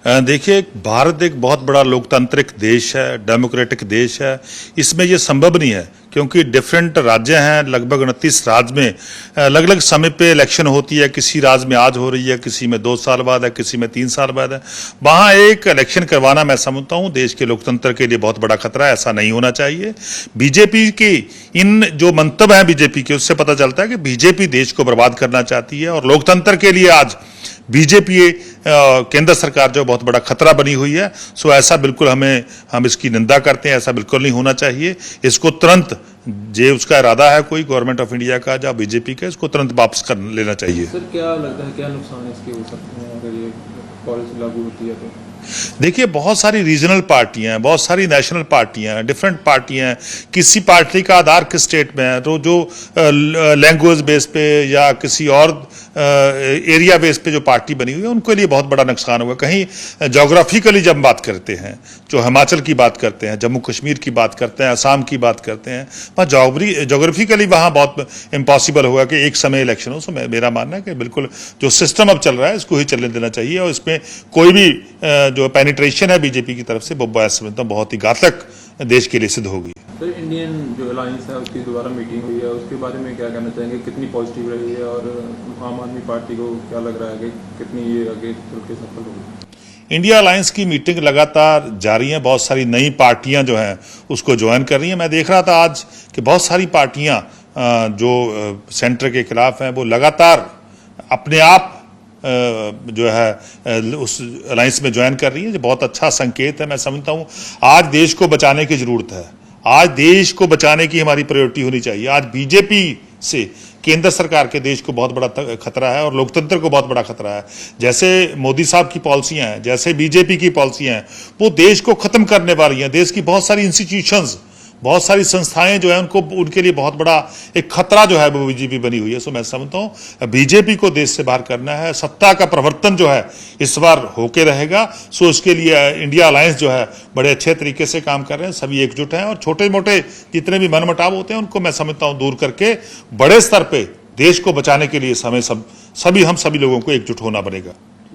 देखिए, भारत एक बहुत बड़ा लोकतांत्रिक देश है, डेमोक्रेटिक देश है। इसमें ये संभव नहीं है क्योंकि डिफरेंट राज्य हैं, लगभग 29 राज्य में अलग अलग समय पे इलेक्शन होती है। किसी राज्य में आज हो रही है, किसी में 2 साल बाद है, किसी में 3 साल बाद है। वहाँ एक इलेक्शन करवाना मैं समझता हूँ देश के लोकतंत्र के लिए बहुत बड़ा खतरा है। ऐसा नहीं होना चाहिए। बीजेपी की इन जो मंतव्य हैं बीजेपी के, उससे पता चलता है कि बीजेपी देश को बर्बाद करना चाहती है और लोकतंत्र के लिए आज बीजेपी केंद्र सरकार जो बहुत बड़ा खतरा बनी हुई है। सो ऐसा बिल्कुल हम इसकी निंदा करते हैं। ऐसा बिल्कुल नहीं होना चाहिए। इसको तुरंत, जो उसका इरादा है कोई गवर्नमेंट ऑफ इंडिया का या बीजेपी का, इसको तुरंत वापस कर लेना चाहिए। सर, क्या लगता है क्या नुकसान इसके हो सकते हैं अगर ये पॉलिसी लागू होती है तो? देखिए, बहुत सारी रीजनल पार्टियां हैं, बहुत सारी नेशनल पार्टियां हैं, डिफरेंट पार्टियां हैं। किसी पार्टी का आधार किस स्टेट में है, तो जो लैंग्वेज बेस पे या किसी और एरिया बेस पे जो पार्टी बनी हुई है, उनके लिए बहुत बड़ा नुकसान हुआ। कहीं जोग्राफिकली जब बात करते हैं, जो हिमाचल की बात करते हैं, जम्मू कश्मीर की बात करते हैं, असम की बात करते हैं, वहाँ जोग्राफिकली वहाँ बहुत इम्पॉसिबल होगा कि एक समय इलेक्शन हो। सो मेरा मानना है कि बिल्कुल जो सिस्टम अब चल रहा है इसको ही चलने देना चाहिए और इसमें कोई भी जो पेनिट्रेशन है बीजेपी की तरफ से वो बहुत ही घातक देश के लिए सिद्ध होगी। सर, इंडियन जो अलायंस है उसकी दोबारा मीटिंग हुई है, उसके बारे में क्या कहना चाहेंगे? कितनी पॉजिटिव रही है और आम आदमी पार्टी को क्या लग रहा है कि कितनी ये आगे चल के सफल होगी? इंडिया अलायंस की मीटिंग लगातार जारी है। बहुत सारी नई पार्टियां जो हैं उसको ज्वाइन कर रही हैं। मैं देख रहा था आज कि बहुत सारी पार्टियां जो सेंटर के खिलाफ हैं वो लगातार अपने आप जो है उस अलायंस में ज्वाइन कर रही है। जो बहुत अच्छा संकेत है। मैं समझता हूं आज देश को बचाने की जरूरत है। आज देश को बचाने की हमारी प्रायोरिटी होनी चाहिए। आज बीजेपी से केंद्र सरकार के देश को बहुत बड़ा खतरा है और लोकतंत्र को बहुत बड़ा खतरा है। जैसे मोदी साहब की पॉलिसियां हैं, जैसे बीजेपी की पॉलिसियां हैं, वो देश को खत्म करने वाली हैं। देश की बहुत सारी इंस्टीट्यूशंस, बहुत सारी संस्थाएं जो है उनके लिए बहुत बड़ा एक खतरा जो है वो बीजेपी बनी हुई है। सो मैं समझता हूं बीजेपी को देश से बाहर करना है। सत्ता का प्रवर्तन जो है इस बार होके रहेगा। सो इसके लिए इंडिया अलायंस जो है बड़े अच्छे तरीके से काम कर रहे हैं। सभी एकजुट हैं और छोटे मोटे जितने भी मनमुटाव होते हैं उनको मैं समझता हूं दूर करके बड़े स्तर पे देश को बचाने के लिए हम सभी लोगों को एकजुट होना पड़ेगा।